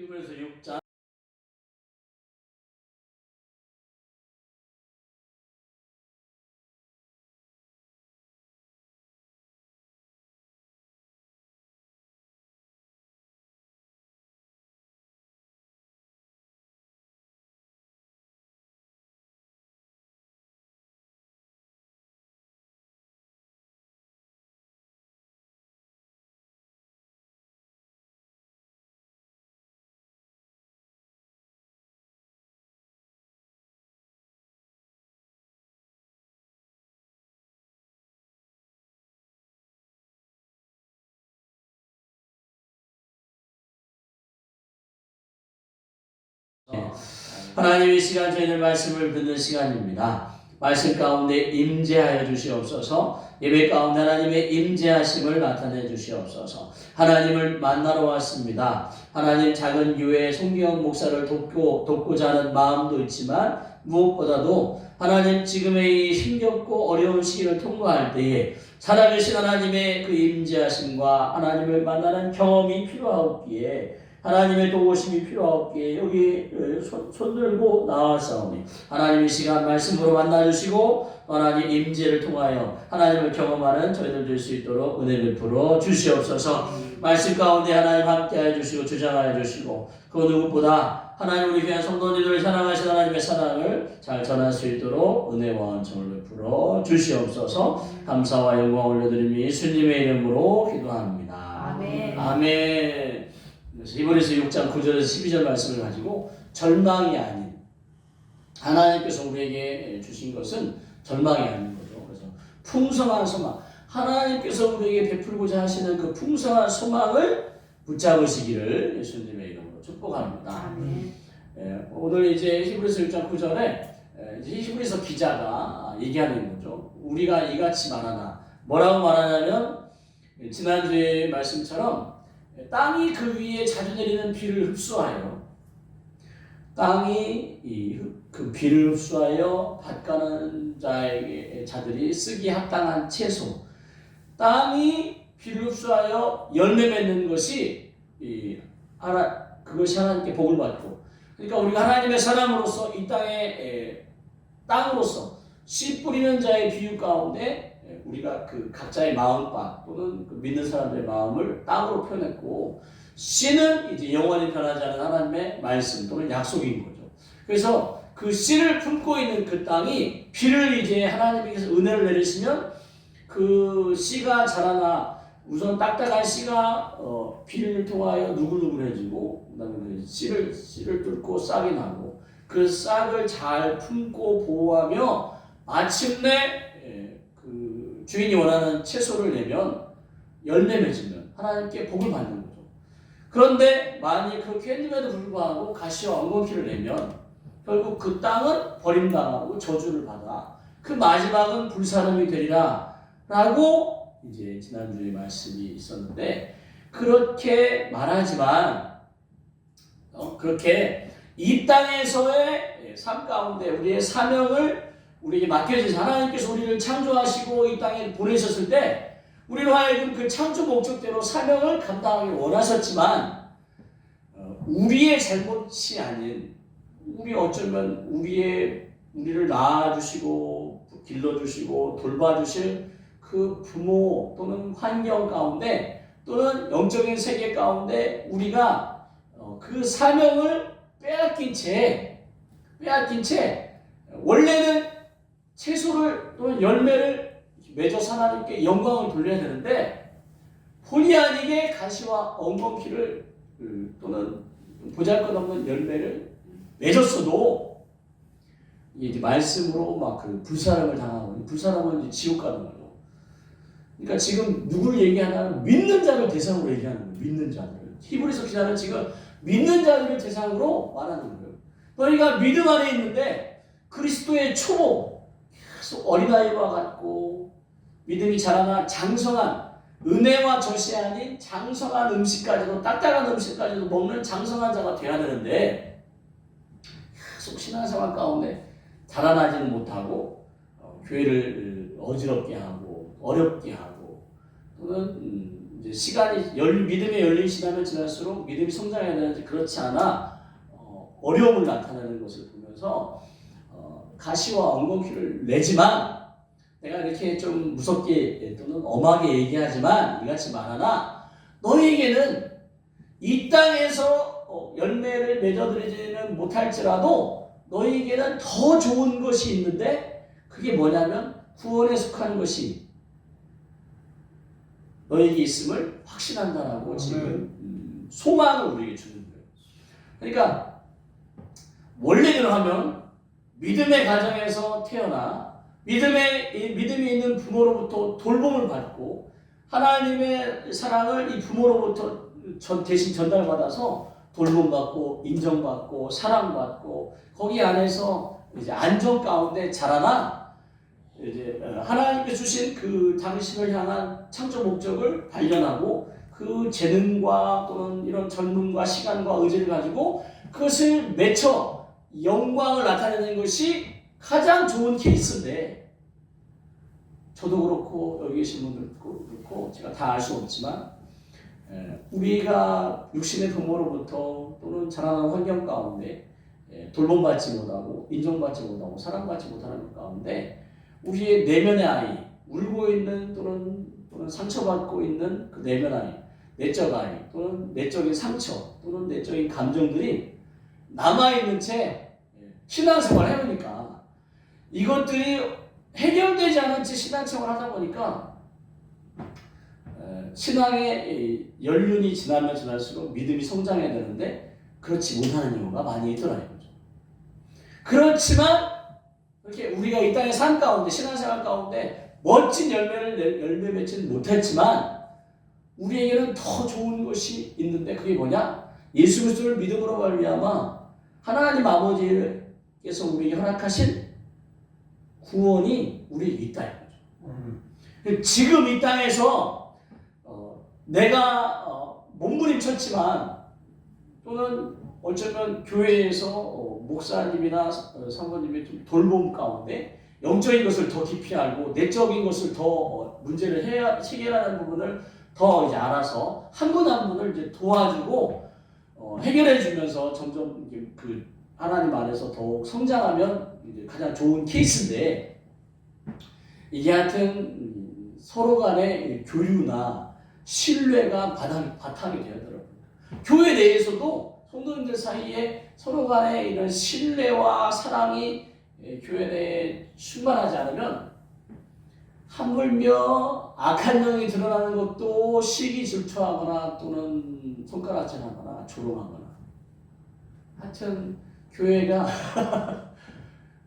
히브리서 6장 하나님의 시간, 저희들 말씀을 듣는 시간입니다. 말씀 가운데 임재하여 주시옵소서. 예배 가운데 하나님의 임재하심을 나타내 주시옵소서. 하나님을 만나러 왔습니다. 하나님, 작은 교회 송기영 목사를 돕고자 하는 마음도 있지만 무엇보다도 하나님, 지금의 이 힘겹고 어려운 시기를 통과할 때에 살아계신 하나님의 그 임재하심과 하나님을 만나는 경험이 필요하기에, 하나님의 도우심이 필요하기에 여기 손 들고 나와사오니 하나님의 시간 말씀으로 만나주시고 하나님 임재를 통하여 하나님을 경험하는 저희들 될 수 있도록 은혜 베풀어 주시옵소서. 말씀 가운데 하나님 함께하여 주시고 주장하여 주시고 그 누구보다 하나님 우리 귀한 성도님들을 사랑하신 하나님의 사랑을 잘 전할 수 있도록 은혜와 은총을 베풀어 주시옵소서. 감사와 영광 올려드리며 예수님의 이름으로 기도합니다. 아멘. 아멘. 그래서 히브리서 6장 9절에서 12절 말씀을 가지고 절망이 아닌, 하나님께서 우리에게 주신 것은 절망이 아닌 거죠. 그래서 풍성한 소망, 하나님께서 우리에게 베풀고자 하시는 그 풍성한 소망을 붙잡으시기를 예수님의 이름으로 축복합니다. 아멘. 오늘 이제 히브리서 6장 9절에 히브리서 기자가 얘기하는 거죠. 우리가 이같이 말하나, 뭐라고 말하냐면 지난주의 말씀처럼 땅이 그 위에 자주 내리는 비를 흡수하여, 땅이 그 비를 흡수하여 밭가는 자들이 쓰기 합당한 채소, 땅이 비를 흡수하여 열매 맺는 것이 그것이 하나님께 복을 받고, 그러니까 우리가 하나님의 사람으로서 이 땅에 땅으로서 씨 뿌리는 자의 비유 가운데 우리가 그 각자의 마음밭 또는 그 믿는 사람들의 마음을 땅으로 표현했고, 씨는 이제 영원히 변하지 않은 하나님의 말씀 또는 약속인 거죠. 그래서 그 씨를 품고 있는 그 땅이 비를 이제 하나님께서 은혜를 내리시면 그 씨가 자라나, 우선 딱딱한 씨가 비를 통하여 누글누글해지고, 그다음에 씨를 뚫고 싹이 나고, 그 싹을 잘 품고 보호하며 마침내 그 주인이 원하는 채소를 내면, 열매 맺으면 하나님께 복을 받는 거죠. 그런데 만약 그렇게 했음에도 불구하고 가시와 엉겅퀴를 내면 결국 그 땅은 버림당하고 저주를 받아 그 마지막은 불사름이 되리라 라고 이제 지난주에 말씀이 있었는데, 그렇게 말하지만 그렇게 이 땅에서의 삶 가운데 우리의 사명을 우리에게 맡겨진, 하나님께서 우리를 창조하시고 이 땅에 보내셨을 때 우리로 하여금 그 창조 목적대로 사명을 감당하기 원하셨지만, 우리의 잘못이 아닌, 우리 어쩌면 우리를 낳아주시고 길러주시고 돌봐주실 그 부모 또는 환경 가운데 또는 영적인 세계 가운데 우리가 그 사명을 빼앗긴 채 원래는 채소를 또는 열매를 맺어서 하나님께 영광을 돌려야 되는데, 본의 아니게 가시와 엉겅퀴를 또는 보잘것없는 열매를 맺었어도 이제 말씀으로 막 그 불사름을 당하고, 불사름은 이제 지옥 가는 거죠. 그러니까 지금 누구를 얘기하냐면 믿는 자를 대상으로 얘기하는 거예요. 믿는 자들. 히브리서 기자는 지금 믿는 자들을 대상으로 말하는 거예요. 너희가 믿음 안에 있는데 그리스도의 초보, 계속 어린아이와 같고 믿음이 자라나 장성한, 은혜와 젖이 아닌 장성한 음식까지도, 딱딱한 음식까지도 먹는 장성한 자가 되어야 되는데 계속 신앙생활 가운데 자라나지는 못하고 교회를 어지럽게 하고 어렵게 하고 또는 이제 시간이 믿음의 열린 시간을 지날수록 믿음이 성장해야 되는지 그렇지 않아 어려움을 나타내는 것을 보면서 가시와 엉겅퀴를 내지만 내가 이렇게 좀 무섭게 또는 엄하게 얘기하지만 이같이 말하나 너희에게는 이 땅에서 열매를 맺어들이지는 못할지라도 너희에게는 더 좋은 것이 있는데 그게 뭐냐면 구원에 속한 것이 너희에게 있음을 확신한다라고 지금 소망을 우리에게 주는 거예요. 그러니까 원리대로 하면 믿음의 가정에서 태어나 믿음이 있는 부모로부터 돌봄을 받고 하나님의 사랑을 이 부모로부터 대신 전달받아서 돌봄받고 인정받고 사랑받고 거기 안에서 이제 안정 가운데 자라나 이제 하나님께 주신 그 당신을 향한 창조 목적을 발견하고 그 재능과 또는 이런 젊음과 시간과 의지를 가지고 그것을 맺혀 영광을 나타내는 것이 가장 좋은 케이스인데 저도 그렇고 여기 계신 분들도 그렇고 제가 다 알 수 없지만 우리가 육신의 부모로부터 또는 자라는 환경 가운데 돌봄받지 못하고 인정받지 못하고 사랑받지 못하는 가운데 우리의 내면의 아이, 울고 있는 또는 상처받고 있는 그 내면 아이, 내적 아이 또는 내적인 상처 또는 내적인 감정들이 남아있는 채 신앙생활을 해보니까 이것들이 해결되지 않은 채 신앙생활을 하다 보니까 신앙의 연륜이 지나면 지날수록 믿음이 성장해야 되는데 그렇지 못하는 경우가 많이 있더라 이거죠. 그렇지만 이렇게 우리가 이 땅의 삶 가운데 신앙생활 가운데 멋진 열매 맺지는 못했지만 우리에게는 더 좋은 것이 있는데 그게 뭐냐? 예수 그리스도를 믿음으로 말미암아 하나님 아버지께서 우리에게 허락하신 구원이 우리에게 있다 이거죠. 지금 이 땅에서 내가 몸부림쳤지만 또는 어쩌면 교회에서 목사님이나 사모님의 좀 돌봄 가운데 영적인 것을 더 깊이 알고 내적인 것을 더 문제를 해결하는 부분을 더 이제 알아서 한 분 한 분을 이제 도와주고 해결해 주면서 점점 그 하나님 안에서 더욱 성장하면 이제 가장 좋은 케이스인데 이게 하여튼 서로 간의 교류나 신뢰가 바탕이 되더라고요. 교회 내에서도 성도님들 사이에 서로 간의 이런 신뢰와 사랑이 교회 내에 충만하지 않으면 하물며 악한 영이 드러나는 것도 시기 질투하거나 또는 손가락질하거나 조롱하거나 하여튼 교회가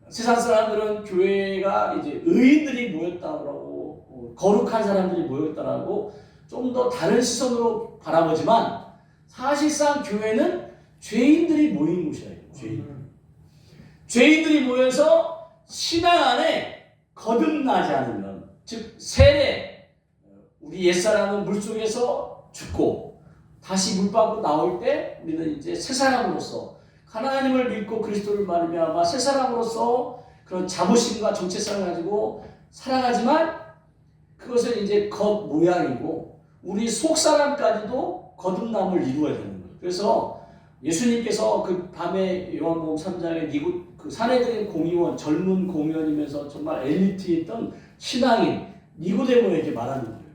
세상 사람들은 교회가 이제 의인들이 모였다고 거룩한 사람들이 모였다라고 좀 더 다른 시선으로 바라보지만 사실상 교회는 죄인들이 모인 곳이에요. 죄인들이 모여서 신앙 안에 거듭나지 않으면 즉 세례 우리 옛사람은 물속에서 죽고 다시 물 밖으로 나올 때 우리는 이제 새 사람으로서 하나님을 믿고 그리스도를 말미암아 새 사람으로서 그런 자부심과 정체성을 가지고 살아가지만 그것은 이제 겉 모양이고 우리 속 사람까지도 거듭남을 이루어야 되는 거예요. 그래서 예수님께서 그 밤에 요한복음 3장에 그 사내들인 공의원 젊은 공의원이면서 정말 엘리트였던 신앙인 니고데모에게 말하는 거예요.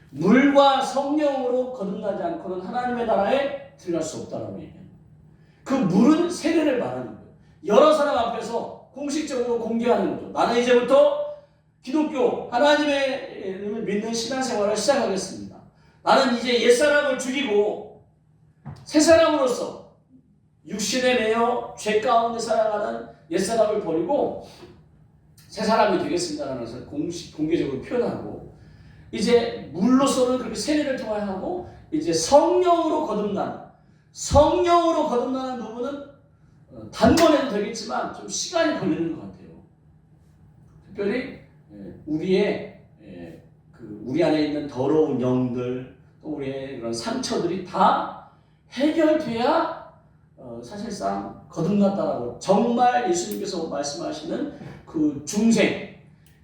물과 성령으로 거듭나지 않고는 하나님의 나라에 들어갈 수 없다라고 얘기해요. 그 물은 세례를 말하는 거예요. 여러 사람 앞에서 공식적으로 공개하는 거죠. 나는 이제부터 기독교 하나님을 믿는 신앙생활을 시작하겠습니다. 나는 이제 옛사람을 죽이고 새사람으로서 육신에 매여 죄 가운데 살아가는 옛사람을 버리고 새사람이 되겠습니다라는 것을 공개적으로 표현하고 이제 물로서는 그렇게 세례를 통하여 이제 성령으로 거듭나는 부분은 단번에도 되겠지만 좀 시간이 걸리는 것 같아요. 특별히 우리 안에 있는 더러운 영들 또 우리의 그런 상처들이 다 해결돼야 사실상 거듭났다라고 정말 예수님께서 말씀하시는 그 중생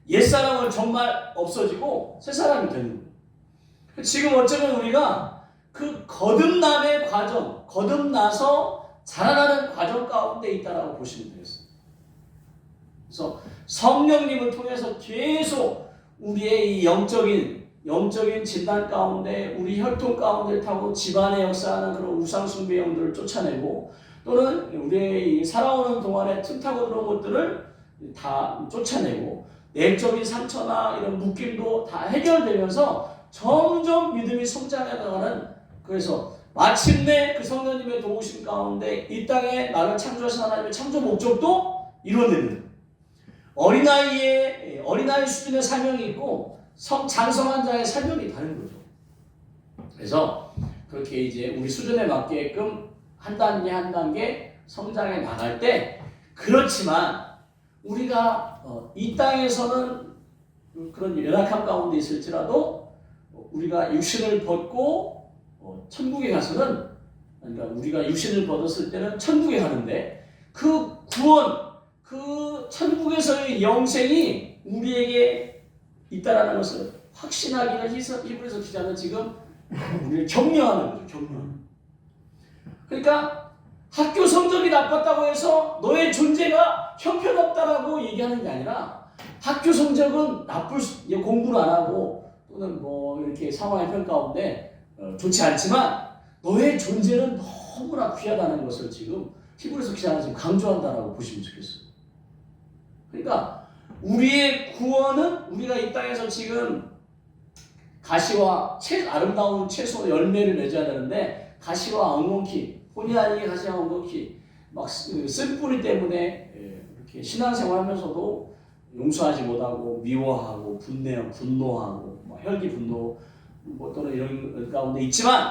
옛사람은 정말 없어지고 새사람이 되는 거예요. 지금 어쩌면 우리가 그 거듭남의 과정, 거듭나서 자라나는 과정 가운데 있다라고 보시면 되겠습니다. 그래서 성령님을 통해서 계속 우리의 이 영적인 진단 가운데, 우리 혈통 가운데 타고 집안에 역사하는 그런 우상숭배 영들을 쫓아내고, 또는 우리의 살아오는 동안에 틈타고 들어온 것들을 다 쫓아내고, 내적인 상처나 이런 묶임도 다 해결되면서 점점 믿음이 성장해 나가는, 그래서 마침내 그 성령님의 도우심 가운데 이 땅에 나를 창조하신 하나님의 창조 목적도 이루어내는, 어린아이 수준의 사명이 있고 장성한 자의 사명이 다른 거죠. 그래서 그렇게 이제 우리 수준에 맞게끔 한 단계 한 단계 성장해 나갈 때, 그렇지만 우리가 이 땅에서는 그런 연약함 가운데 있을지라도 우리가 육신을 벗고 천국에 가서는, 그러니까 우리가 육신을 벗었을 때는 천국에 가는데, 그 구원, 그 천국에서의 영생이 우리에게 있다라는 것을 확신하기를 히브리서 기자는 지금 우리를 격려하는 거죠. 격려. 그러니까 학교 성적이 나빴다고 해서 너의 존재가 형편없다라고 얘기하는 게 아니라, 학교 성적은 공부를 안 하고 또는 뭐 이렇게 상황의 평가인데 좋지 않지만 너의 존재는 너무나 귀하다는 것을 지금 히브리서 기자는 지금 강조한다라고 보시면 좋겠어요. 그러니까 우리의 구원은, 우리가 이 땅에서 지금 가시와 아름다운 채소 열매를 맺어야 되는데, 가시와 엉겅퀴, 본의 아니게 가시와 엉겅퀴 막 쓴뿌리 때문에 이렇게 신앙생활 하면서도 용서하지 못하고 미워하고 분노하고 혈기 분노 또는 이런 가운데 있지만,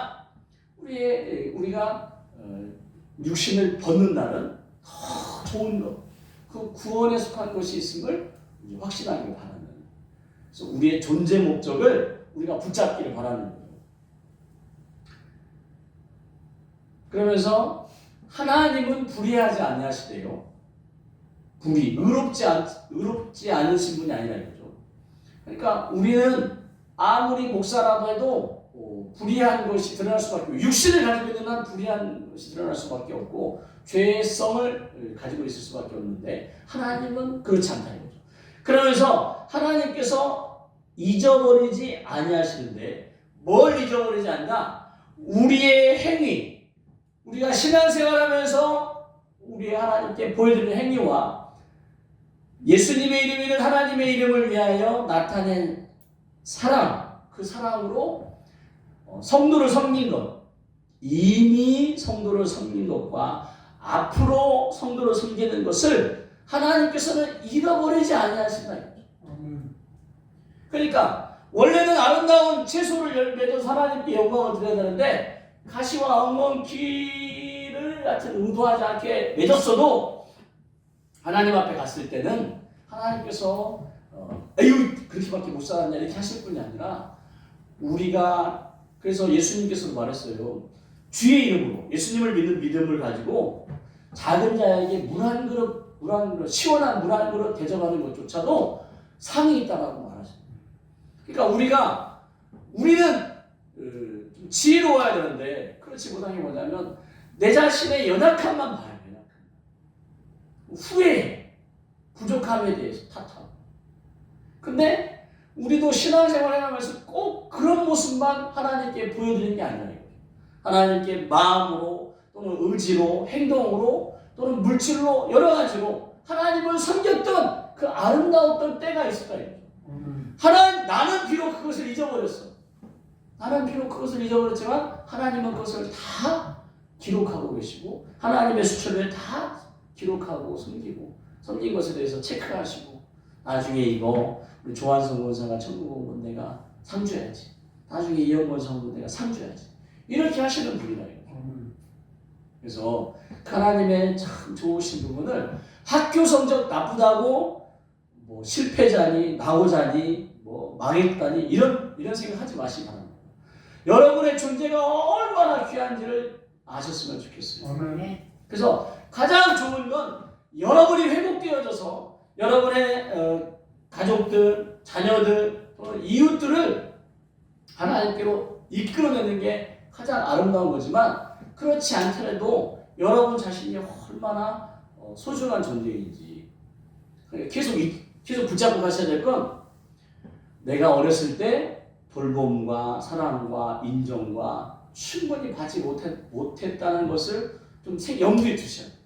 우리가 육신을 벗는 날은 더 좋은 것, 그 구원에 속한 것이 있음을 확신하기를 바라는, 그래서 우리의 존재 목적을 우리가 붙잡기를 바라는 거예요. 그러면서 하나님은 불의하지 아니하시대요. 의롭지 않으신 분이 아니라 이거죠. 그러니까 우리는 아무리 목사라도 해도 불의한 것이 드러날 수밖에 없고, 육신을 가지고 있는 한 불의한 것이 드러날 수밖에 없고 죄성을 가지고 있을 수밖에 없는데, 하나님은 그렇지 않다 이거죠. 그러면서 하나님께서 잊어버리지 아니하시는데, 뭘 잊어버리지 않나? 우리의 행위, 우리가 신앙생활하면서 우리 하나님께 보여드리는 행위와 예수님의 이름 있는 하나님의 이름을 위하여 나타낸 사랑, 그 사랑으로 성도를 섬긴 것, 이미 성도를 섬긴 것과 앞으로 성도를 섬기는 것을 하나님께서는 잃어버리지 아니하신다. 그러니까 원래는 아름다운 채소를 맺어서 하나님께 영광을 드려야 되는데, 가시와 엉겅퀴를 같은 의도하지 않게 맺었어도 하나님 앞에 갔을 때는 하나님께서 에휴 그렇게밖에 못 살았냐 이렇게 하실 분이 아니라, 우리가 그래서 예수님께서도 말했어요. 주의 이름으로, 예수님을 믿는 믿음을 가지고 작은 자에게 물 한 그릇, 시원한 물 한 그릇 대접하는 것조차도 상이 있다라고 말하십니다. 그러니까 우리는 좀 지혜로워야 되는데, 그렇지 못한 게 뭐냐면 내 자신의 연약함만 봐요. 후회, 부족함에 대해서 탓하고. 근데 우리도 신앙생활을 하면서 꼭 그런 모습만 하나님께 보여드리는 게 아니라, 하나님께 마음으로 또는 의지로, 행동으로 또는 물질로, 여러 가지로 하나님을 섬겼던 그 아름다웠던 때가 있을 거예요. 나는 비록 그것을 잊어버렸어. 나는 비록 그것을 잊어버렸지만 하나님은 그것을 다 기록하고 계시고, 하나님의 수첩에 다 기록하고 섬긴 것에 대해서 체크하시고, 나중에 이거 우리 조한성 권사가 천국 온 건 내가 상 줘야지, 나중에 이영권 성도 내가 상 줘야지, 이렇게 하시는 분이다. 그래서 하나님의 참 좋으신 부분을, 학교 성적 나쁘다고 뭐 실패자니 나오자니 뭐 망했다니 이런 생각하지 마시기 바랍니다. 여러분의 존재가 얼마나 귀한지를 아셨으면 좋겠어요. 그래서 가장 좋은 건 여러분이 회복되어져서 여러분의 가족들, 자녀들, 이웃들을 하나님께로 이끌어내는 게 가장 아름다운 거지만 그렇지 않더라도 여러분 자신이 얼마나 소중한 존재인지 계속 붙잡고 가셔야 될 건 내가 어렸을 때 돌봄과 사랑과 인정과 충분히 받지 못했다는 것을 좀 염두에 두셔야 돼요.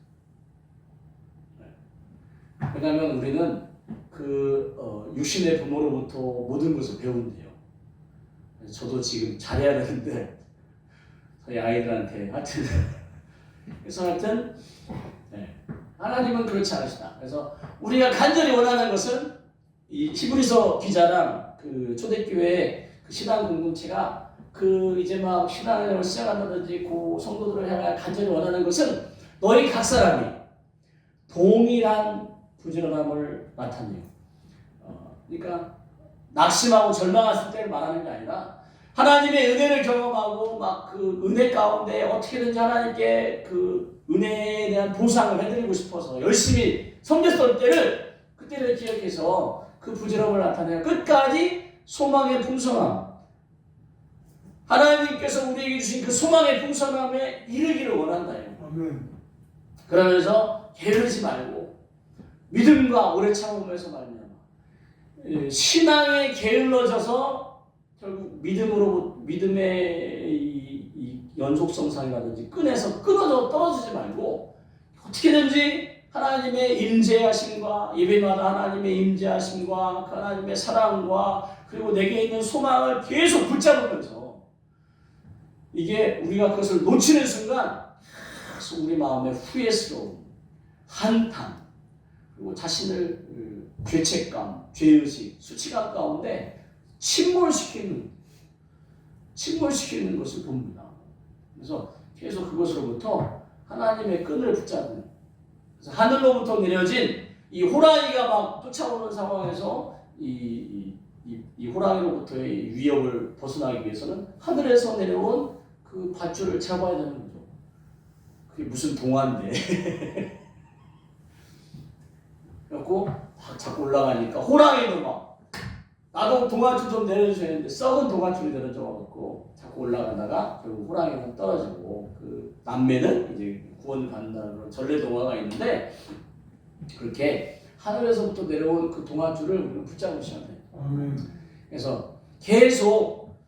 왜냐하면 우리는 육신의 부모로부터 모든 것을 배운대요. 저도 지금 잘해야 되는데 저희 아이들한테 하여튼 하나님은 그렇지 않으시다. 그래서 우리가 간절히 원하는 것은 이 히브리서 기자랑 그 초대교회 그 신앙 공동체가 이제 막 신앙을 시작한다든지 그 성도들을 향해 간절히 원하는 것은 너희 각 사람이 동일한 부지런함을 나타내요. 그러니까 낙심하고 절망했을 때를 말하는 게 아니라 하나님의 은혜를 경험하고 막 그 은혜 가운데 어떻게든지 하나님께 그 은혜에 대한 보상을 해드리고 싶어서 열심히 섬겼을 때를 그때를 기억해서 그 부지런함을 나타내요. 끝까지 소망의 풍성함, 하나님께서 우리에게 주신 그 소망의 풍성함에 이르기를 원한다요. 아멘. 그러면서 게으르지 말고 믿음과 오래 참음에서 말미암아 신앙에 게을러져서 결국 믿음의 이 연속성상이라든지 끊어져 떨어지지 말고 어떻게든지 하나님의 임재하심과 예배마다 하나님의 임재하심과 하나님의 사랑과 그리고 내게 있는 소망을 계속 붙잡으면서 이게 우리가 그것을 놓치는 순간 우리 마음에 후회스러움, 한탄, 그리고 자신을 죄책감, 죄의식, 수치감 가운데 침몰시키는 것을 봅니다. 그래서 계속 그것으로부터 하나님의 끈을 붙잡는, 그래서 하늘로부터 내려진 이 호랑이가 막 쫓아오는 상황에서 이 호랑이로부터의 위협을 벗어나기 위해서는 하늘에서 내려온 그 밧줄을 잡아야 되는 거죠. 그게 무슨 동화인데. 그래갖고 막 자꾸 올라가니까 호랑이도 막 나도 동아줄 좀 내려주셔야 했는데 썩은 동아줄이 내려줘갖고 자꾸 올라가다가 결국 호랑이는 떨어지고 그 남매는 이제 구원을 받는다는 그런 전래 동화가 있는데 그렇게 하늘에서부터 내려온 그 동아줄을 우리는 붙잡으셔야 돼요. 아멘. 그래서 계속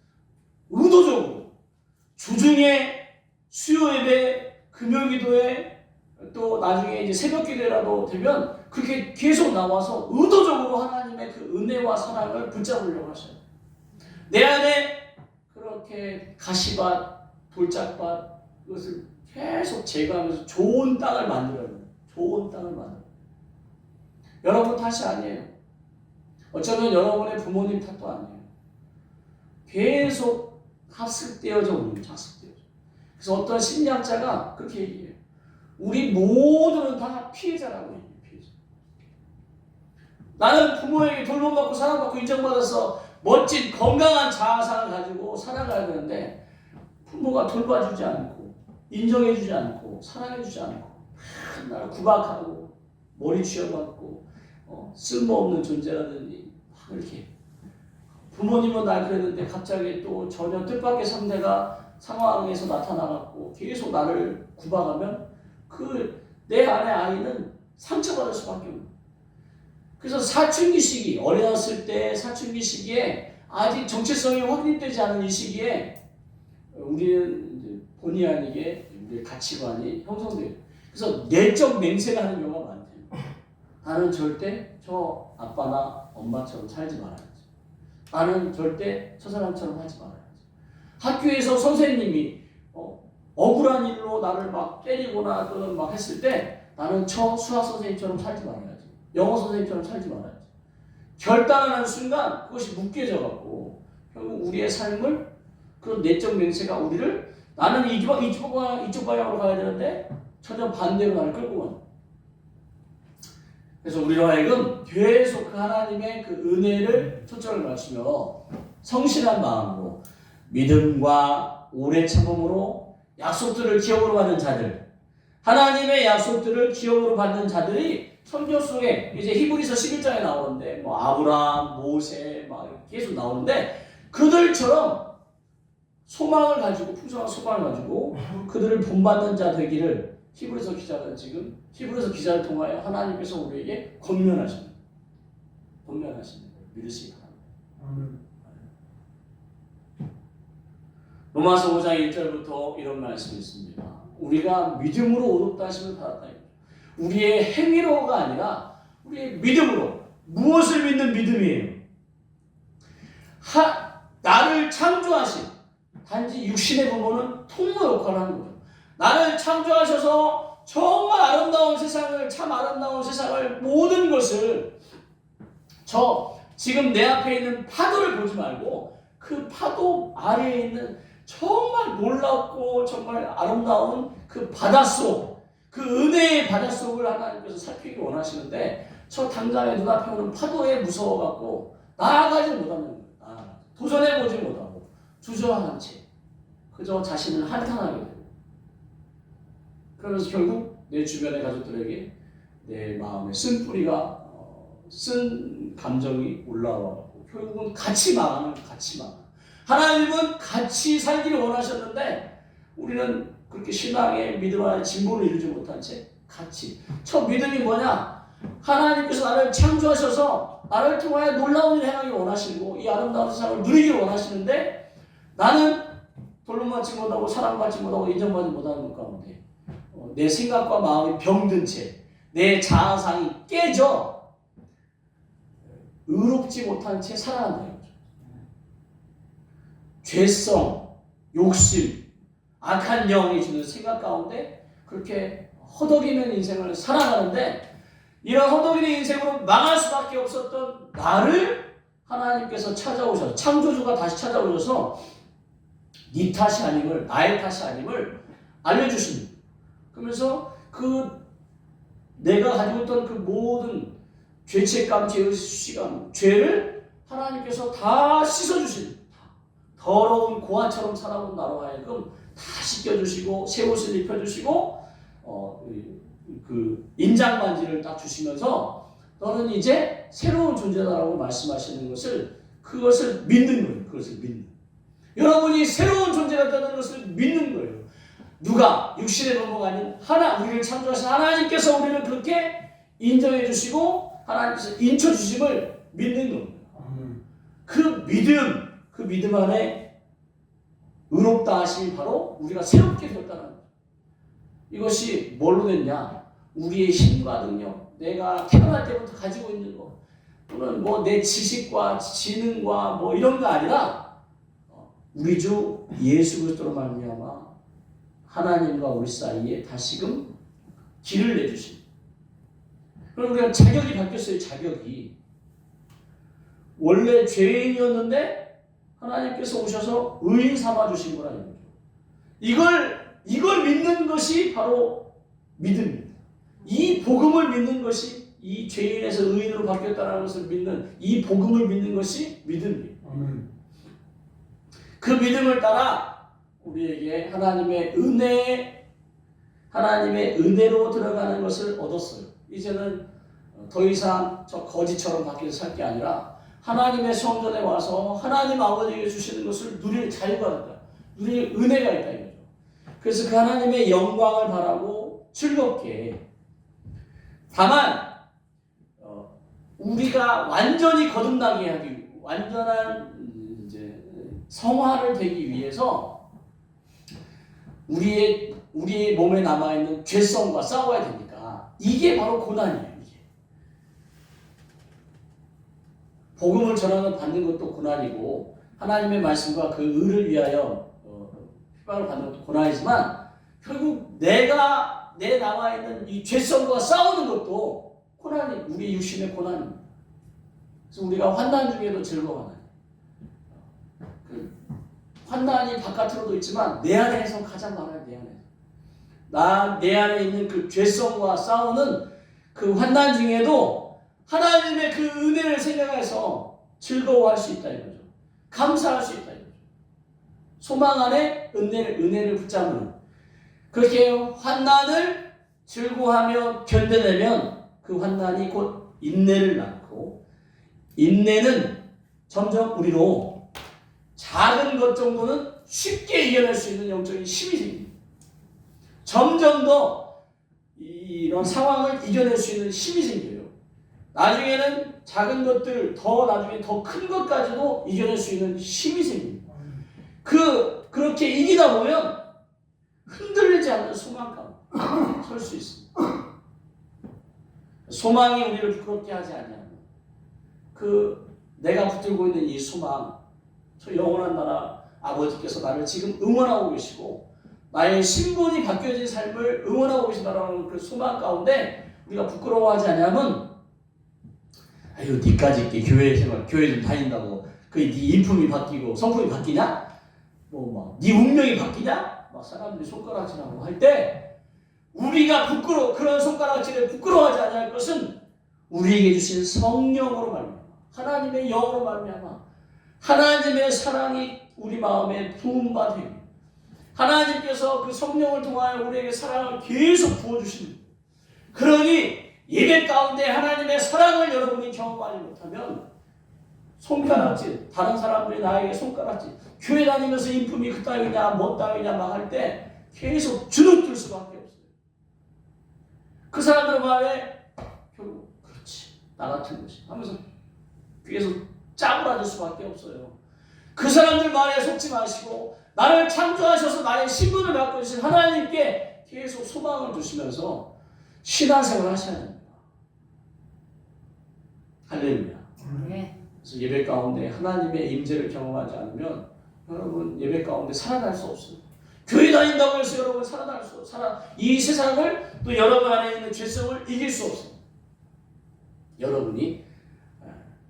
의도적으로 주중에 수요 예배, 금요 기도에 또 나중에 이제 새벽 기도라도 되면 그렇게 계속 나와서 의도적으로 하나님의 그 은혜와 사랑을 붙잡으려고 하셔요. 내 안에 그렇게 가시밭, 돌짝밭 그것을 계속 제거하면서 좋은 땅을 만들어요. 좋은 땅을 만들어요. 여러분 탓이 아니에요. 어쩌면 여러분의 부모님 탓도 아니에요. 계속 학습되어져 오는 거죠. 학습되어져. 그래서 어떤 심리학자가 그렇게 얘기해요. 우리 모두는 다 피해자라고 얘기해요. 피해자. 나는 부모에게 돌봄받고 사랑받고 인정받아서 멋진 건강한 자아상을 가지고 살아가야 되는데 부모가 돌봐주지 않고 인정해주지 않고 사랑해주지 않고 나를 구박하고 머리 쥐어박고 쓸모없는 존재라든지 막 이렇게 부모님은 날 그랬는데 갑자기 또 전혀 뜻밖의 상대가 상황에서 나타나갖고 계속 나를 구박하면 내 안에 아이는 상처받을 수밖에 없는. 그래서 사춘기 시기, 어렸을 때 사춘기 시기에 아직 정체성이 확립되지 않은 이 시기에 우리는 이제 본의 아니게 우리의 가치관이 형성돼요. 그래서 내적 맹세를 하는 경우가 많대요. 나는 절대 저 아빠나 엄마처럼 살지 말아야지. 나는 절대 저 사람처럼 하지 말아야지. 학교에서 선생님이 억울한 일로 나를 막 때리거나 또는 막 했을 때 나는 저 수학 선생님처럼 살지 말아야지. 영어 선생님처럼 살지 말아야지. 결단을 하는 순간 그것이 묶여져갖고 결국 우리의 삶을 그런 내적 맹세가 우리를 나는 이쪽 방향으로 가야 되는데 전혀 반대로 나를 끌고 가는. 그래서 우리로 하여금 계속 그 하나님의 그 은혜를 초점을 맞추며 성실한 마음으로 믿음과 오래 참음으로 약속들을 기업으로 받는 자들, 하나님의 약속들을 기업으로 받는 자들이 성경 속에 이제 히브리서 11장에 나오는데 뭐 아브라함, 모세 막 계속 나오는데 그들처럼 소망을 가지고 풍성한 소망을 가지고 그들을 본받는 자 되기를 히브리서 기자는 지금 히브리서 기자를 통하여 하나님께서 우리에게 권면하십니다. 권면하십니다. 믿으시기 바랍니다. 로마서 5장 1절부터 이런 말씀이 있습니다. 우리가 믿음으로 의롭다 하심을 받았다. 우리의 행위로가 아니라 우리의 믿음으로. 무엇을 믿는 믿음이에요? 나를 창조하신, 단지 육신의 부모는 통로 역할을 하는 거죠. 나를 창조하셔서 정말 아름다운 세상을, 참 아름다운 세상을, 모든 것을 지금 내 앞에 있는 파도를 보지 말고 그 파도 아래에 있는 정말 놀랍고 정말 아름다운 그 바닷속, 그 은혜의 바닷속을 하나님께서 살피기 원하시는데 저 당장에 눈앞에 오는 파도에 무서워갖고 나아가지 못하는 거예요. 도전해보지 못하고 주저하는 채 그저 자신을 한탄하게 되고, 그러면서 결국 내 주변의 가족들에게 내 마음에 쓴뿌리가 쓴 감정이 올라와고 결국은 같이 망하는. 하나님은 같이 살기를 원하셨는데 우리는 그렇게 신앙의 믿음 안에 진보를 이루지 못한 채 같이. 첫 믿음이 뭐냐? 하나님께서 나를 창조하셔서 나를 통하여 놀라운 일을 행하기 원하시고 이 아름다운 세상을 누리기 원하시는데 나는 돌봄받지 못하고 사랑받지 못하고 인정받지 못하는 것 가운데 내 생각과 마음이 병든 채 내 자아상이 깨져 의롭지 못한 채 살아간다는 거죠. 죄성, 욕심, 악한 영이 주는 생각 가운데 그렇게 허덕이는 인생을 살아가는데 이런 허덕이는 인생으로 망할 수밖에 없었던 나를 하나님께서 찾아오셔서, 창조주가 다시 찾아오셔서 네 탓이 아님을, 나의 탓이 아님을 알려주십니다. 그러면서 내가 가지고 있던 그 모든 죄책감, 죄의식감, 죄를 하나님께서 다 씻어주십니다. 더러운 고아처럼 살아온 나로 하여금 다 씻겨주시고 새 옷을 입혀주시고 그 인장반지를 딱 주시면서 너는 이제 새로운 존재다라고 말씀하시는 그것을 믿는 거예요. 그것을 믿는. 여러분이 새로운 존재가 되는 것을 믿는 거예요. 누가? 육신의 부모가 아닌 우리를 창조하신 하나님께서 우리를 그렇게 인정해 주시고 하나님께서 인쳐 주심을 믿는 겁니다. 그 믿음 안에 의롭다 하심이 바로 우리가 새롭게 되었다는 거예요. 이것이 뭘로 됐냐? 우리의 힘과 능력, 내가 태어날 때부터 가지고 있는 것, 또는 내 지식과 지능과 이런 거 아니라 우리 주 예수 그리스도로 말미암아 하나님과 우리 사이에 다시금 길을 내주십니다. 그럼 우리가 자격이 바뀌었어요. 자격이 원래 죄인이었는데 하나님께서 오셔서 의인 삼아 주신 거라는 거죠. 이걸 믿는 것이 바로 믿음입니다. 이 복음을 믿는 것이, 이 죄인에서 의인으로 바뀌었다는 것을 믿는 이 복음을 믿는 것이 믿음이에요. 그 믿음을 따라 우리에게 하나님의 은혜로 들어가는 것을 얻었어요. 이제는 더 이상 저 거지처럼 밖에서 살 게 아니라 하나님의 성전에 와서 하나님 아버지에게 주시는 것을 누릴 자유가 있다. 누릴 은혜가 있다 이거죠. 그래서 그 하나님의 영광을 바라고 즐겁게, 다만 우리가 완전히 거듭나게 하기, 완전한 이제 성화를 되기 위해서 우리의 몸에 남아있는 죄성과 싸워야 되니까 이게 바로 고난이에요. 이게. 복음을 전하는 받는 것도 고난이고 하나님의 말씀과 그 의를 위하여 핍박을 받는 것도 고난이지만 결국 내 남아있는 이 죄성과 싸우는 것도 고난이, 우리 육신의 고난입니다. 그래서 우리가 환난 중에도 즐거워하는, 환난이 바깥으로도 있지만 내 안에서 가장 많아요. 내 안에 있는 그 죄성과 싸우는 그 환난 중에도 하나님의 그 은혜를 생각해서 즐거워할 수 있다 이거죠. 감사할 수 있다 이거죠. 소망 안에 은혜를 붙잡는, 그렇게 환난을 즐거워하며 견뎌내면 그 환난이 곧 인내를 낳고, 인내는 점점 우리로 작은 것 정도는 쉽게 이겨낼 수 있는 영적인 힘이 생깁니다. 점점 더 이런 상황을 이겨낼 수 있는 힘이 생겨요. 나중에는 작은 것들, 나중에 더 큰 것까지도 이겨낼 수 있는 힘이 생깁니다. 그렇게 이기다 보면 흔들리지 않는 소망 가운데 설 수 있습니다. 소망이 우리를 부끄럽게 하지 않냐면 내가 붙들고 있는 이 소망, 저 영원한 나라 아버지께서 나를 지금 응원하고 계시고 나의 신분이 바뀌어진 삶을 응원하고 계신다라는 그 소망 가운데 우리가 부끄러워하지 않냐면 아유 니까지 있게 교회 생활, 교회 좀 다닌다고 네 인품이 바뀌고 성품이 바뀌냐? 네 운명이 바뀌냐? 막 사람들이 손가락질하고 할 때 우리가 그런 손가락질에 부끄러워하지 않을 것은 우리에게 주신 성령으로 말미암아 하나님의 영으로 말미암아 하나님의 사랑이 우리 마음에 부음과 되고 하나님께서 그 성령을 통하여 우리에게 사랑을 계속 부어주십니다. 그러니 예배 가운데 하나님의 사랑을 여러분이 경험하지 못하면 손가락질, 다른 사람들이 나에게 손가락질, 교회 다니면서 인품이 그따위냐 뭐 따위냐 막 할 때 계속 주눅들 수밖에 없어요. 그 사람들 말에 결국 그렇지 나 같은 것이 하면서 귀에서 짜부라질 수밖에 없어요. 그 사람들 말에 속지 마시고 나를 창조하셔서 나의 신분을 갖고 계신 하나님께 계속 소망을 두시면서 신앙생활을 하셔야 됩니다. 할렐루야. 그래서 예배 가운데 하나님의 임재를 경험하지 않으면 여러분 예배 가운데 살아날 수 없어요. 교회 다닌다고 해서 여러분 살아날 수 없어요. 이 세상을 또 여러분 안에 있는 죄성을 이길 수 없어요. 여러분이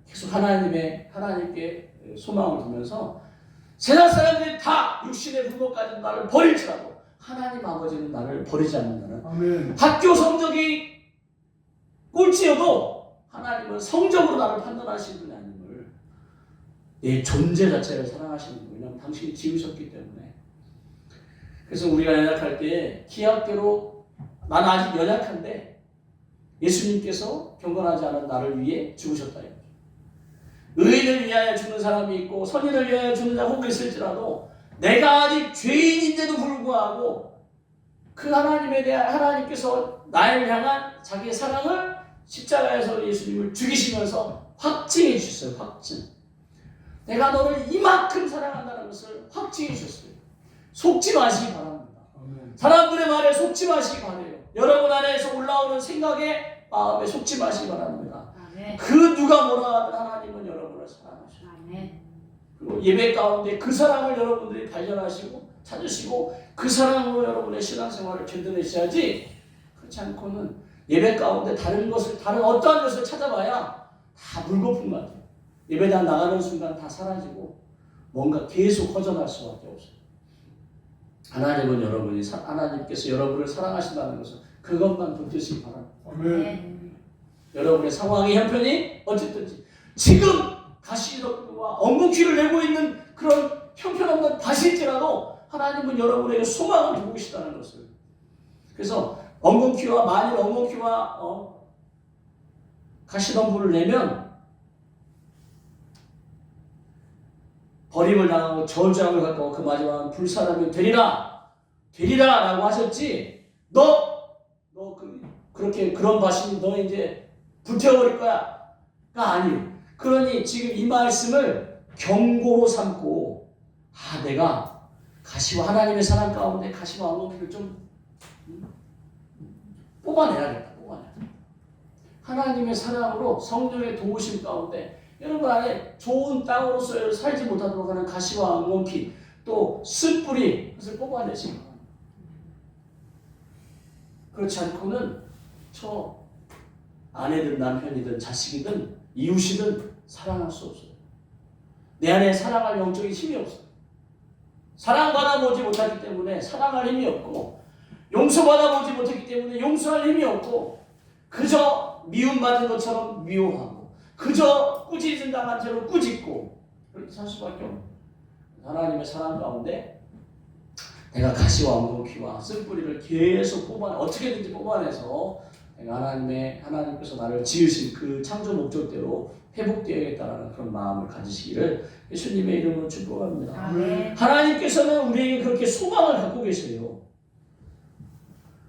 계속 하나님께 소망을 두면서 세상 사람들이 다 육신의 부모까지 나를 버릴지라도 하나님 아버지는 나를 버리지 않는다는 아멘. 학교 성적이 꼴찌여도 하나님은 성적으로 나를 판단하시는 분이 아님을 내 존재 자체를 사랑하시는 거예요. 왜냐하면 당신이 지으셨기 때문에. 그래서 우리가 연약할 때 기약대로 나는 아직 연약한데 예수님께서 경건하지 않은 나를 위해 죽으셨다. 의인을 위하여 죽는 사람이 있고 선인을 위하여 죽는 자가 혹 있을지라도 내가 아직 죄인인데도 불구하고 그 하나님에 대한 하나님께서 나를 향한 자기의 사랑을 십자가에서 예수님을 죽이시면서 확증해 주셨어요. 확증. 내가 너를 이만큼 사랑한다는 것을 확증해 주셨어요. 속지 마시기 바랍니다. 사람들의 말에 속지 마시기 바라요. 여러분 안에서 올라오는 생각에 마음에 속지 마시기 바랍니다. 그 누가 뭐라 하든 하나님은 여러분을 사랑하셔요. 그리고 예배 가운데 그 사랑을 여러분들이 발견하시고 찾으시고 그 사랑으로 여러분의 신앙생활을 견뎌내셔야지 그렇지 않고는 예배 가운데 다른 어떠한 것을 찾아봐야 다 물거품 같아요. 예배당 나가는 순간 다 사라지고 뭔가 계속 허전할 수밖에 없어요. 하나님께서 여러분을 사랑하신다는 것은 그것만 붙드시기 바랍니다. 아멘. 여러분의 상황이 형편이 어쨌든지 지금 가시덤불과 엉겅퀴를 내고 있는 그런 형편없는 밭일지라도 하나님은 여러분에게 소망을 두고 계시다는 것을. 그래서 만일 엉겅퀴와 가시덤불을 내면 버림을 당하고 저주함을 갖고 그 마지막은 불사람이 되리라 라고 하셨지 그런 밭이니 너 이제 불태워버릴 거야 가 아니에요. 그러니 지금 이 말씀을 경고로 삼고 내가 하나님의 사랑 가운데 가시와 엉겅퀴를 좀 뽑아내야겠다. 하나님의 사랑으로 성령의 도우심 가운데 여러분 안에 좋은 땅으로서 살지 못하도록 하는 가시와 엉겅퀴 또 쓴뿌리 그것을 뽑아내시기 바랍니다. 그렇지 않고는 저 아내든 남편이든 자식이든 이웃이든 사랑할 수 없어요. 내 안에 사랑할 영적인 힘이 없어요. 사랑받아보지 못하기 때문에 사랑할 힘이 없고 용서받아보지 못했기 때문에 용서할 힘이 없고 그저 미움받은 것처럼 미워하고 그저 꾸짖은 당한 채로 꾸짖고 그렇게 살 수밖에 없는 하나님의 사랑 가운데 내가 가시와 엉겅퀴와 쓴뿌리를 계속 어떻게든지 뽑아내서 내가 하나님께서 나를 지으신 그 창조 목적대로 회복되어야겠다라는 그런 마음을 가지시기를 예수님의 이름으로 축복합니다. 아멘. 하나님께서는 우리에게 그렇게 소망을 갖고 계세요.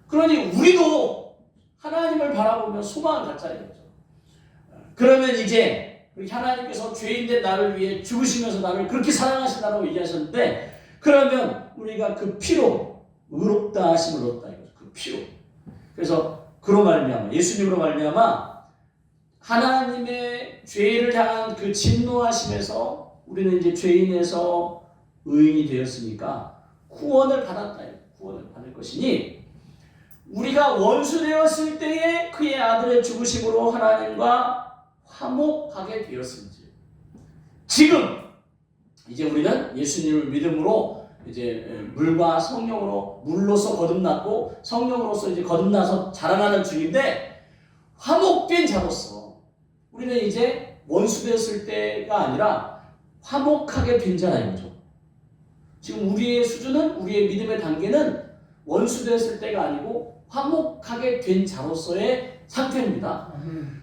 그러니 우리도 하나님을 바라보며 소망을 갖자 이거죠. 그러면 이제 하나님께서 죄인된 나를 위해 죽으시면서 나를 그렇게 사랑하신다고 얘기하셨는데, 그러면 우리가 그 피로 의롭다 하심을 얻었다 이거죠. 그 피로. 그래서 그로 말미암아, 예수님으로 말미암아 하나님의 죄를 향한 그 진노하심에서 우리는 이제 죄인에서 의인이 되었으니까 구원을 받았다. 구원을 받을 것이니, 우리가 원수 되었을 때에 그의 아들의 죽으심으로 하나님과 화목하게 되었은지, 지금 이제 우리는 예수님을 믿음으로 이제 물과 성령으로, 물로서 거듭났고 성령으로서 이제 거듭나서 자라나는 중인데, 화목된 자로서 우리는 이제 원수 되었을 때가 아니라 화목하게 된 자라는 거죠. 지금 우리의 수준은, 우리의 믿음의 단계는 원수 되었을 때가 아니고 화목하게 된 자로서의 상태입니다.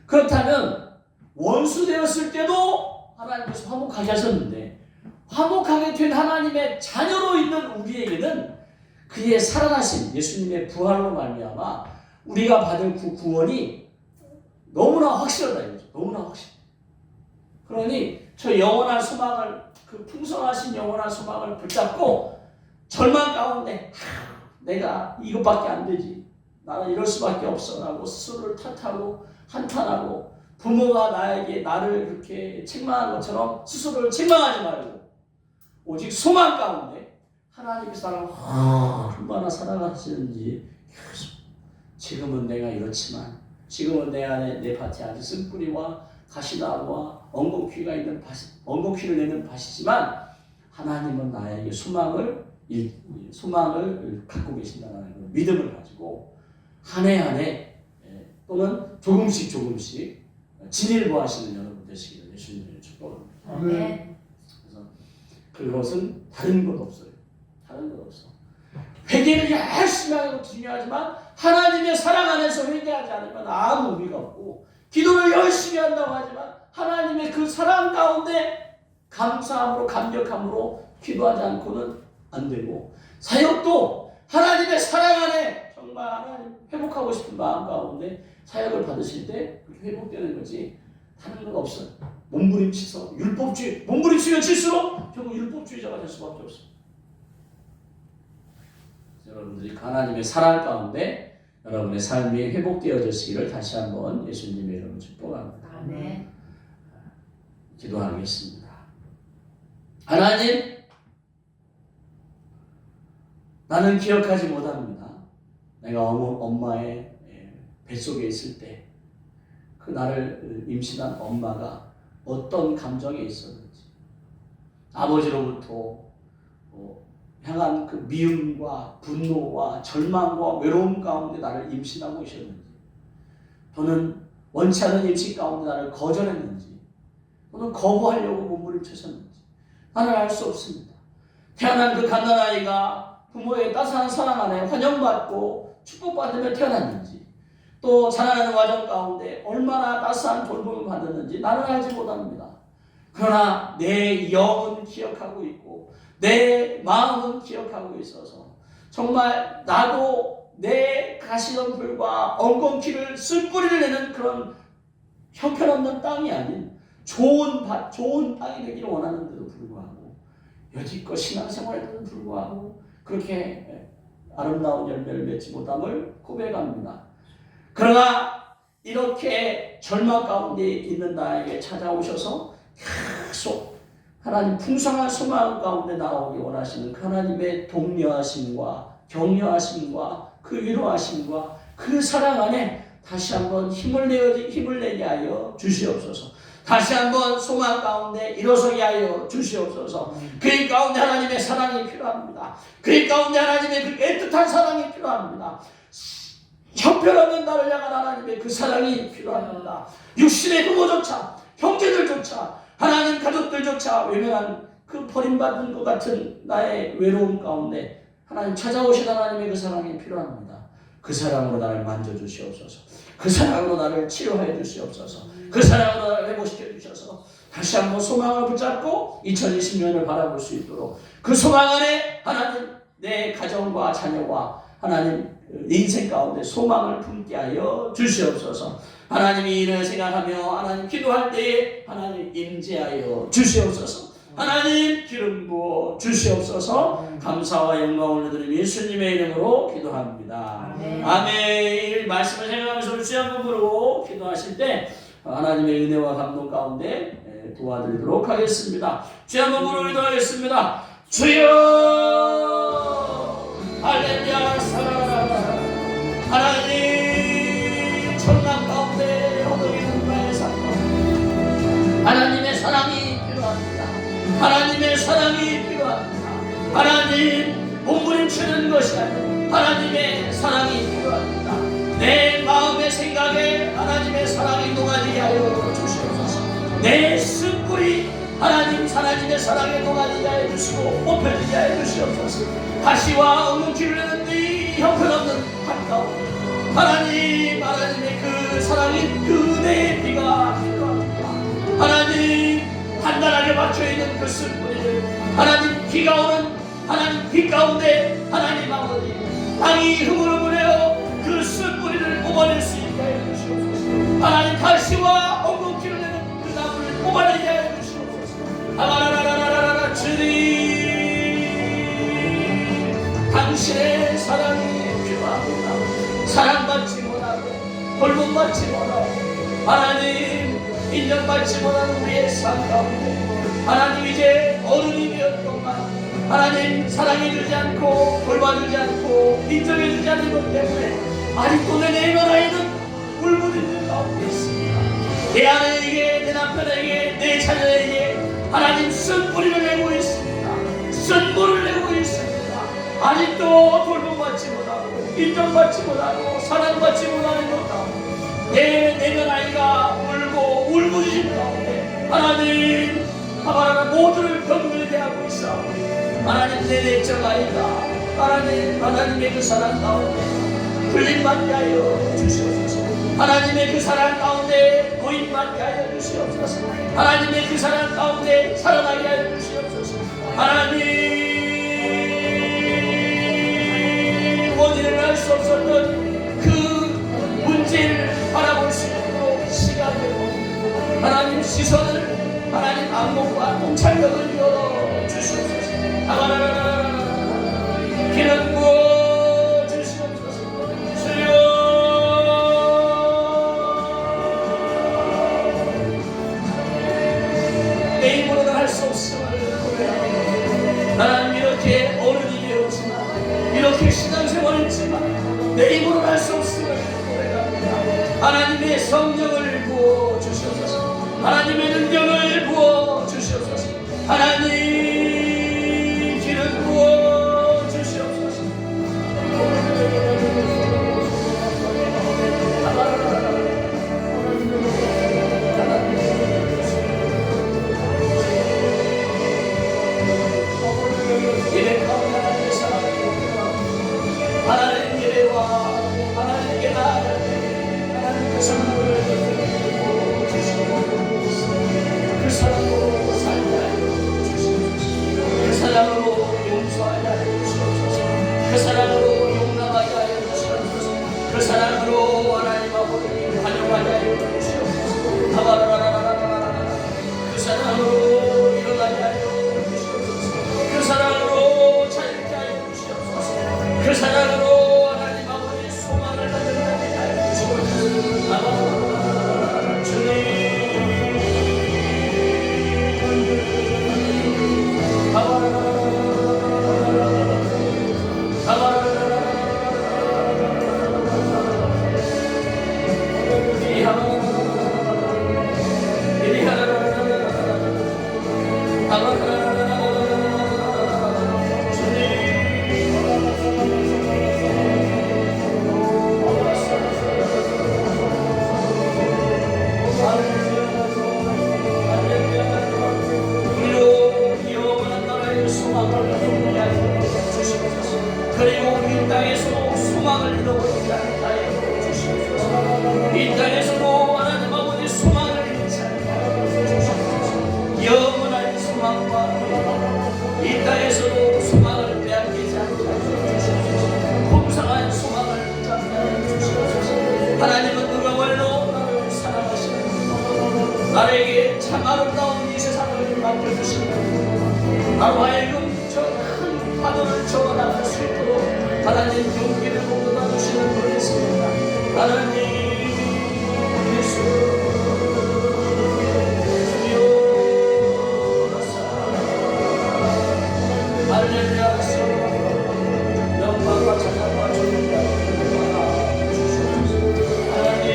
그렇다면 원수 되었을 때도 하나님께서 화목하게 하셨는데, 화목하게 된 하나님의 자녀로 있는 우리에게는 그의 살아나신 예수님의 부활로 말미암아 우리가 받을 그 구원이 너무나 확실하다 이거죠. 너무나 확실. 그러니 저 영원한 소망을, 그 풍성하신 영원한 소망을 붙잡고 절망 가운데 내가 이것밖에 안 되지, 나는 이럴 수밖에 없어 라고 스스로를 탓하고 한탄하고 부모가 나를 그렇게 책망한 것처럼 스스로를 책망하지 말고, 오직 소망 가운데 하나님께서 나를 얼마나 사랑하시는지, 지금은 내가 이렇지만, 지금은 내 안에, 내 밭에 아주 쓴뿌리와 가시나무와 엉겅퀴가 있는 엉겅퀴를 내는 밭이지만 하나님은 나에게 소망을 갖고 계신다는 믿음을 가지고 한 해 한 해 또는 조금씩 진일보하시는 여러분 되시기를 예수님의 축복합니다. 아멘. 그래서 그것은 다른 것 없어요. 다른 것 없어. 회개를 열심히 하는 것도 중요하지만 하나님의 사랑 안에서 회개하지 않으면 아무 의미가 없고, 기도를 열심히 한다고 하지만 하나님의 그 사랑 가운데 감사함으로, 감격함으로 기도하지 않고는 안 되고, 사역도 하나님의 사랑 안에 정말 하나님 회복하고 싶은 마음 가운데 사역을 받으실 때 그렇게 회복되는 거지 다른 건 없어요. 몸부림치서 몸부림치면 칠수록 결국 율법주의자가 될 수밖에 없습니다. 여러분들이 하나님의 사랑 가운데 여러분의 삶이 회복되어지시기를 다시 한번 예수님의 이름으로 축복합니다. 아멘. 기도하겠습니다. 하나님, 나는 기억하지 못합니다. 내가 엄마의 뱃속에 있을 때 그 나를 임신한 엄마가 어떤 감정에 있었는지, 아버지로부터 향한 그 미움과 분노와 절망과 외로움 가운데 나를 임신하고 있었는지, 또는 원치 않은 임신 가운데 나를 거절했는지, 또는 거부하려고 몸부림쳤었는지 나는 알 수 없습니다. 태어난 그 갓난아이가 부모의 따스한 사랑 안에 환영받고 축복받으며 태어났는지, 또 자라나는 과정 가운데 얼마나 따스한 돌봄을 받았는지 나는 알지 못합니다. 그러나 내 영은 기억하고 있고 내 마음은 기억하고 있어서 정말 나도 내 가시덤불과 엉겅퀴를 쓴뿌리를 내는 그런 형편없는 땅이 아닌 좋은 땅이 되기를 원하는데도 불구하고, 여지껏 신앙생활에도 불구하고 그렇게 아름다운 열매를 맺지 못함을 고백합니다. 그러나 이렇게 절망 가운데 있는 나에게 찾아오셔서 계속 하나님 풍성한 소망 가운데 나오기 원하시는 그 하나님의 독려하심과 격려하심과 그 위로하심과 그 사랑 안에 다시 한번 힘을 내게 하여 주시옵소서. 다시 한번 소망 가운데 일어서게 하여 주시옵소서. 그 가운데 하나님의 사랑이 필요합니다. 그 가운데 하나님의 그 애틋한 사랑이 필요합니다. 형편없는 나를 향한 하나님의 그 사랑이 필요합니다. 육신의 부모조차, 형제들조차, 하나님 가족들조차 외면한 그 버림받은 것 같은 나의 외로움 가운데 하나님 찾아오신 하나님의 그 사랑이 필요합니다. 그 사랑으로 나를 만져주시옵소서. 그 사랑으로 나를 치료하여 주시옵소서. 그 사랑으로 나를 회복시켜 주셔서 다시 한번 소망을 붙잡고 2020년을 바라볼 수 있도록 그 소망 안에 하나님 내 가정과 자녀와 하나님 인생 가운데 소망을 품게 하여 주시옵소서. 하나님이 이를 생각하며 하나님 기도할 때에 하나님 임재하여 주시옵소서. 하나님 기름 부어 주시옵소서. 감사와 영광을 올려드리며 예수님의 이름으로 기도합니다. 아멘. 이 말씀을 생각하면서 주여 한번 부르고 기도하실 때 하나님의 은혜와 감동 가운데 도와드리도록 하겠습니다. 주여 한번 부르고 기도하겠습니다. 주여 할렐루야. 사랑하라 하나님, 천남 가운데 허덕이는 나의 삶 가운데 하나님의 사랑이 필요합니다. 하나님의 사랑이 필요합니다. 하나님 몸부림치는 것이 아니라 하나님의 사랑이 필요합니다. 내 마음의 생각에 하나님의 사랑이 녹아지게 하여 주시옵소서. 내 쓴뿌리 하나님의 사랑에 녹아지게 하여 주시고 뽑혀지게 하여 주시옵소서. 가시와 엉겅퀴를 내는 이 형편없는 한가운데 하나님의 그 사랑인 그대의 비가 필요합니다. 하나님 단단하게 박혀있는 그 쓴뿌리를 하나님 비가 오는 하나님 빛 가운데 하나님 아버지 땅이 흐물흐물해요 그 쓴뿌리를 뽑아낼 수 있게 하여 주시옵소서. 하나님 가시와 엉겅퀴를 내는 그 나무를 뽑아내게 하여 주시옵소서. 아라라라라라라 주님 당신의 사랑이 필요합니다. 사랑받지 못하고 돌봄받지 못하고 하나님 인정받지 못하는 우리의 삶 가운데 하나님 이제 어른이 되었건만 하나님 사랑해주지 않고 돌봐주지 않고 인정해주지 않는 것 때문에 아직도 내 내면 아이는 울부짖는 가운데 있습니다. 내 아내에게 내 남편에게 내 자녀에게 하나님 쓴뿌리를 내고 있습니다. 쓴물을 내고 있습니다. 아직도 돌봄받지 못하고 인정받지 못하고 사랑받지 못하는 것 가운데 내 내면 아이가 울고 울부짖는 가운데 하나님 모두를 병들게 대하고 있어. 하나님 내 내적 아이가 하나님의 그 사랑 가운데 불림받게 하여 주시옵소서. 하나님의 그 사랑 가운데 노인받게 하여 주시옵소서. 하나님의 그 사랑 가운데 살아나게 하여 주시옵소서. 하나님 원인을 알 수 없었던 그 문제를 바라볼 수 있도록 시각을 하나님 시선을 하나님 안목과 통찰력을 열어 주시옵소서. 기름 부어 주시옵소서. 주여 내 힘으로는 할 수 없음을 고백합니다. 나는 이렇게 어른이 되었지만 이렇게 신앙생활을 했지만 내 힘으로는 할 수 없음을 고백합니다. 하나님의 성령을 부어 주시옵소서. 하나님의 능력을 부어 주시옵소서. 하나님 기름 부어 주시옵소서. 예배 가운데 하나님의 사랑이 하나님 예배와 하나님께 나아갈 때 하나님 그 사랑을 부어 주시옵소서. 그 사랑으로 살게 하여 주시옵소서. 그 사랑으로 용서하게 하여 주시옵소서. 그 사랑으로 용납하게 하여 주시옵소서. 그 사랑으로 하나님 아버지 환영하게 하여 주시옵소서. 그 사랑으로 일어나게 하여 주시옵소서. 그 사랑으로 자유케 하여 주시옵소서. 그 사랑으로 하나님 아버지 소망을 가져가게 하여 주시옵소서. 주님 아름다운 이 세상을 맡겨주시고 나로 하여금 저 큰 파도를 저어 나갈 수 있도록 하나님 용기를 북돋아 주시는 분이십니다. 하나님 예수 할렐루야. 영광과 찬양과 존귀가 주시옵소서. 하나님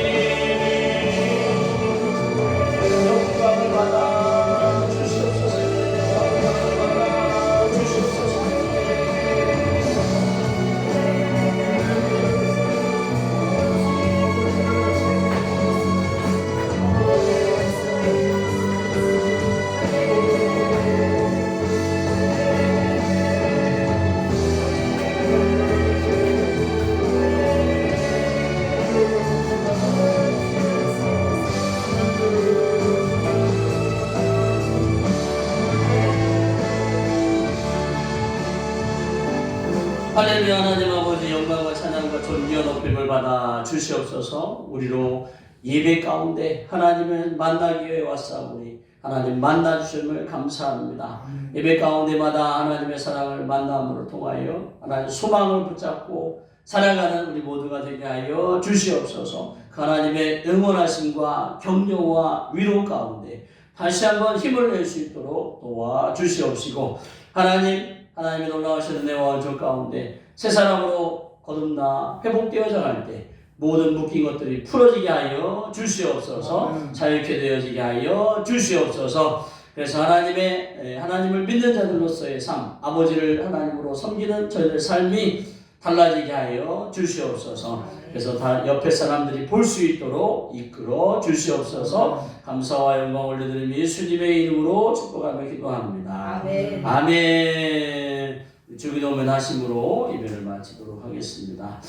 영광을 받아 주시옵소서. 영광을 받아 주시옵소서. 할렐루야. 하나님 아버지 영광과 찬양과 존귀와 높임을 받아 주시옵소서. 우리로 예배 가운데 하나님을 만나기 위해 왔사오니 하나님 만나 주심을 감사합니다. 예배 가운데마다 하나님의 사랑을 만남으로 통하여 하나님 소망을 붙잡고 살아가는 우리 모두가 되게 하여 주시옵소서. 그 하나님의 응원하심과 격려와 위로 가운데 다시 한번 힘을 낼 수 있도록 도와주시옵시고 하나님의 놀라우신 은혜와 원조 가운데 새 사람으로 거듭나 회복되어져 갈 때 모든 묶인 것들이 풀어지게 하여 주시옵소서. 자유케 되어지게 하여 주시옵소서. 그래서 하나님을 믿는 자들로서의 삶, 아버지를 하나님으로 섬기는 저희들 삶이 달라지게 하여 주시옵소서. 그래서 다 옆에 사람들이 볼 수 있도록 이끌어 주시옵소서. 감사와 영광 올려드리며 예수님의 이름으로 축복하며 기도합니다. 아멘. 아멘. 주기도문 하심으로 예배를 마치도록 하겠습니다.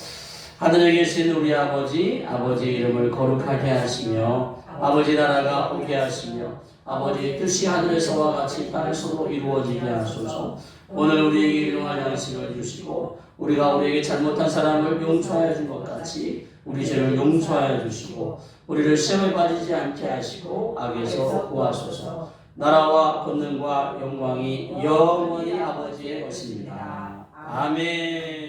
하늘에 계신 우리 아버지 이름을 거룩하게 하시며 아버지 나라가 오게 하시며 아버지의 뜻이 하늘에서와 같이 땅에서도 이루어지게 하소서. 오늘 우리에게 일용할 양식을 주시고 우리가 우리에게 잘못한 사람을 용서하여 준 것 같이 우리 죄를 용서하여 주시고 우리를 시험에 빠지지 않게 하시고 악에서 구하소서. 나라와 권능과 영광이 영원히 아버지의 것입니다. 아멘.